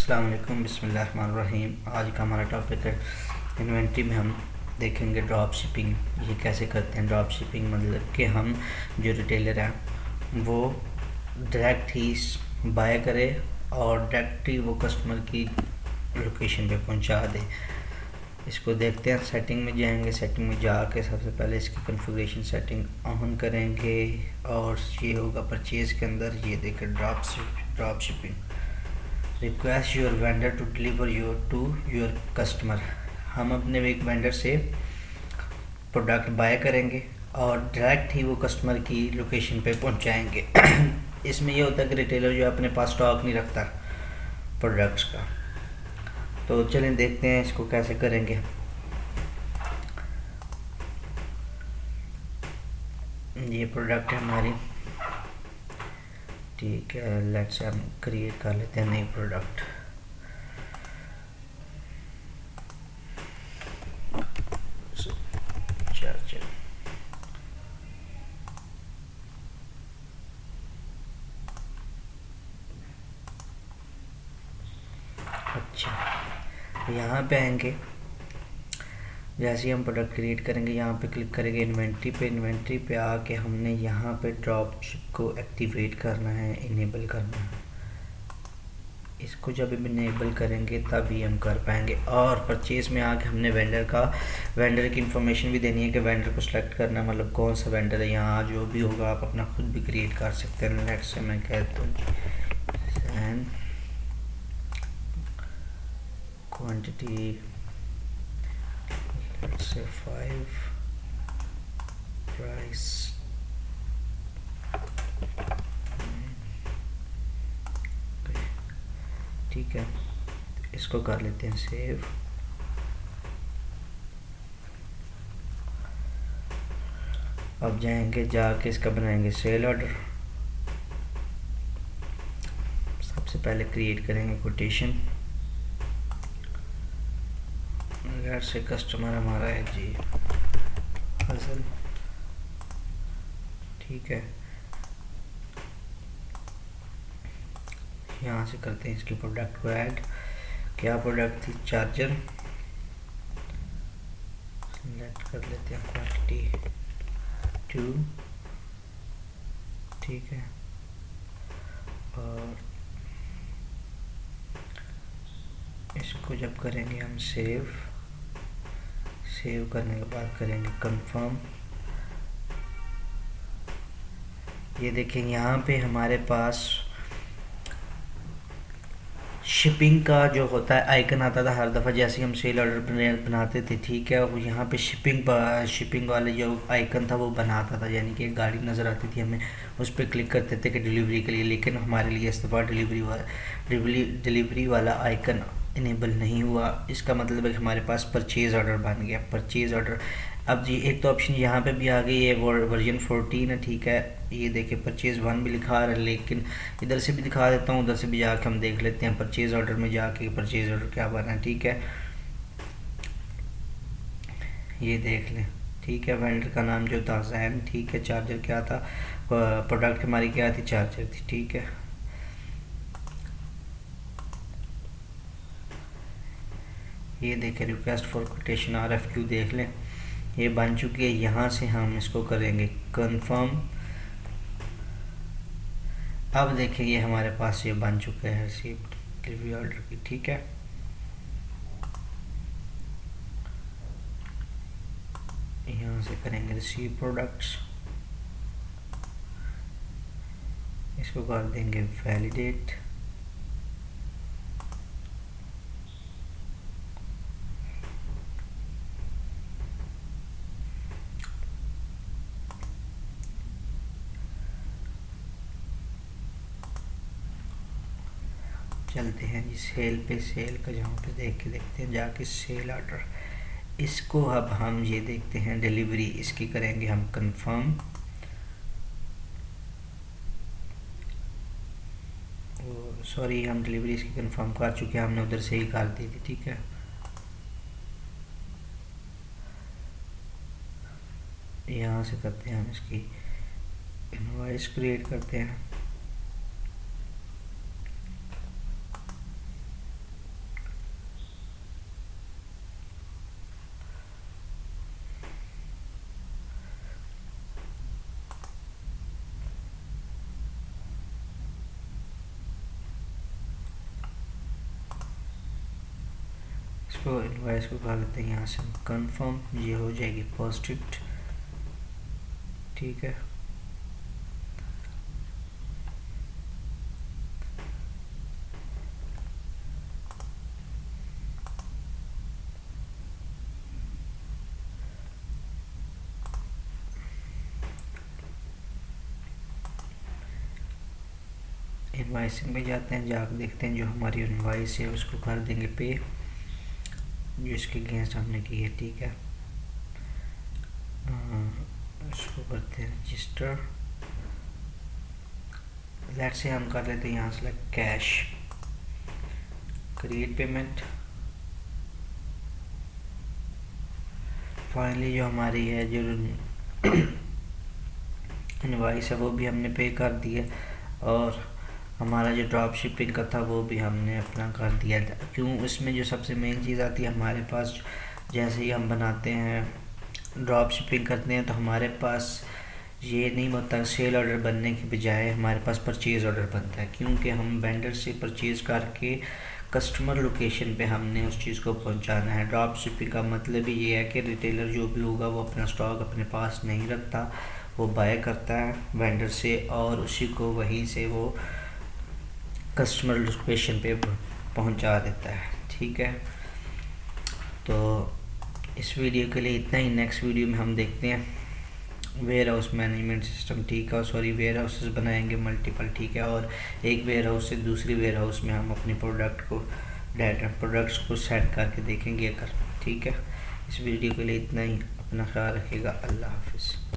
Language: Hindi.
अस्सलाम वालेकुम, बिस्मिल्लाहिर्रहमानिर्रहीम। आज का हमारा टॉपिक है इन्वेंट्री में हम देखेंगे ड्रॉप शिपिंग। ये कैसे करते हैं ड्रॉप शिपिंग, मतलब कि हम जो रिटेलर हैं वो डायरेक्ट ही बाय करे और डायरेक्ट ही वो कस्टमर की लोकेशन पे पहुंचा दे। इसको देखते हैं। सेटिंग में जाएंगे, सेटिंग में जाके सबसे पहले इसकी कॉन्फ़िगरेशन सेटिंग ऑन करेंगे और ये होगा परचेज़ के अंदर। ये देखें drop shipping, request your vendor to deliver to your customer. हम अपने एक वेंडर से प्रोडक्ट बाय करेंगे और डायरेक्ट ही वो कस्टमर की लोकेशन पे पहुंचाएंगे। इसमें ये होता है कि रिटेलर जो अपने पास स्टॉक नहीं रखता प्रोडक्ट्स का। तो चलें देखते हैं इसको कैसे करेंगे। ये प्रोडक्ट है हमारी, ठीक है। लेट्स हम क्रिएट कर लेते हैं नई प्रोडक्ट। चार्जर, अच्छा यहाँ पे आएंगे। जैसे ही हम प्रोडक्ट क्रिएट करेंगे यहाँ पे क्लिक करेंगे इन्वेंट्री पे। इन्वेंट्री पे आके हमने यहाँ पे ड्रॉप शिप को एक्टिवेट करना है, इनेबल करना है। इसको जब हम इनेबल करेंगे तभी हम कर पाएंगे। और परचेज़ में आके हमने वेंडर की इंफॉर्मेशन भी देनी है कि वेंडर को सिलेक्ट करना है, मतलब कौन सा वेंडर है। यहाँ जो भी होगा आप अपना खुद भी क्रिएट कर सकते हैं। लेट्स से मैं कहता हूँ क्वांटिटी, let's say 5, price, ठीक है। इसको कर लेते हैं सेव। अब जाएंगे, जाके इसका बनाएंगे सेल ऑर्डर। सबसे पहले क्रिएट करेंगे कोटेशन। घर से कस्टमर हमारा है जी फजल, ठीक है। यहाँ से करते हैं इसके प्रोडक्ट को ऐड। क्या प्रोडक्ट थी? चार्जर। सेलेक्ट कर लेते हैं क्वांटिटी 2, ठीक है। और इसको जब करेंगे हम सेव करने के बाद करेंगे कंफर्म। ये देखें यहाँ पे हमारे पास शिपिंग का जो होता है आइकन आता था हर दफ़ा जैसे हम सेल ऑर्डर बनाते थे, ठीक है। वो यहाँ पे शिपिंग वाले जो आइकन था वो बनाता था, यानी कि एक गाड़ी नज़र आती थी, हमें उस पर क्लिक करते थे कि डिलीवरी के लिए। लेकिन हमारे लिए इस दफ़ा डिलीवरी वाला आइकन इनेबल नहीं हुआ। इसका मतलब है कि हमारे पास परचेज़ ऑर्डर बन गया। परचेज़ ऑर्डर, अब जी एक तो ऑप्शन यहाँ पे भी आ गई है, वर्जन 14 है, ठीक है। ये देखिए परचेज़ 1 भी लिखा रहा है, लेकिन इधर से भी दिखा देता हूँ, उधर से भी जाके हम देख लेते हैं परचेज़ ऑर्डर में जाके परचेज़ ऑर्डर क्या बना है, ठीक है। ये देख लें, ठीक है। वेंडर का नाम जो था जैन, ठीक है। चार्जर क्या था, प्रोडक्ट हमारी क्या थी, चार्जर थी, ठीक है। ये देखें रिक्वेस्ट फॉर कोटेशन RFQ देख लें, ये बन चुकी है। यहाँ से हम इसको करेंगे कंफर्म। अब देखिए ये हमारे पास ये बन चुका है रिसीप्ट डिलीवरी ऑर्डर की, ठीक है। यहाँ से करेंगे रिसीव प्रोडक्ट्स, इसको कर देंगे वैलिडेट। चलते हैं जी सेल पे। सेल का जहाँ पे देख के देखते हैं जाके सेल ऑर्डर। इसको अब हम ये देखते हैं डिलीवरी इसकी करेंगे हम कंफर्म। सॉरी, हम डिलीवरी इसकी कंफर्म कर चुके हैं, हमने उधर से ही कर दी थी, ठीक है। यहाँ से करते हैं हम इसकी इनवॉइस क्रिएट करते हैं। इसको इनवॉइस को कर देते हैं यहाँ से कंफर्म, ये हो जाएगी पोस्टेड। ठीक है, इनवाइसिंग में जाते हैं, जाकर देखते हैं जो हमारी इनवाइस है उसको कर देंगे पे, जो इसके अगेंस्ट हमने की है। ठीक है, इसको करते हैं रजिस्टर। लेट से हम कर लेते हैं यहाँ से कैश, क्रिएट पेमेंट। फाइनली जो हमारी है जो इनवाइस है वो भी हमने पे कर दिया, और हमारा जो ड्रॉप शिपिंग का था वो भी हमने अपना कर दिया था। क्यों, इसमें जो सबसे मेन चीज़ आती है हमारे पास, जैसे ही हम बनाते हैं ड्रॉप शिपिंग करते हैं तो हमारे पास ये नहीं होता सेल ऑर्डर बनने के बजाय हमारे पास परचेज़ ऑर्डर बनता है, क्योंकि हम वेंडर से परचेज़ करके कस्टमर लोकेशन पे हमने उस चीज़ को पहुंचाना है। ड्रॉप शिपिंग का मतलब ही ये है कि रिटेलर जो भी होगा वो अपना स्टॉक अपने पास नहीं रखता, वो बाय करता है वेंडर से और उसी को वहीं से वो कस्टमर लोकेशन पे पहुंचा देता है। ठीक है, तो इस वीडियो के लिए इतना ही। नेक्स्ट वीडियो में हम देखते हैं वेयर हाउस मैनेजमेंट सिस्टम। ठीक है, सॉरी वेयर हाउसेस बनाएंगे मल्टीपल। ठीक है, और एक वेयर हाउस से दूसरी वेयर हाउस में हम अपने प्रोडक्ट्स को सेट करके देखेंगे अगर। ठीक है, इस वीडियो के लिए इतना ही। अपना ख्याल रखिएगा। अल्लाह हाफिज़।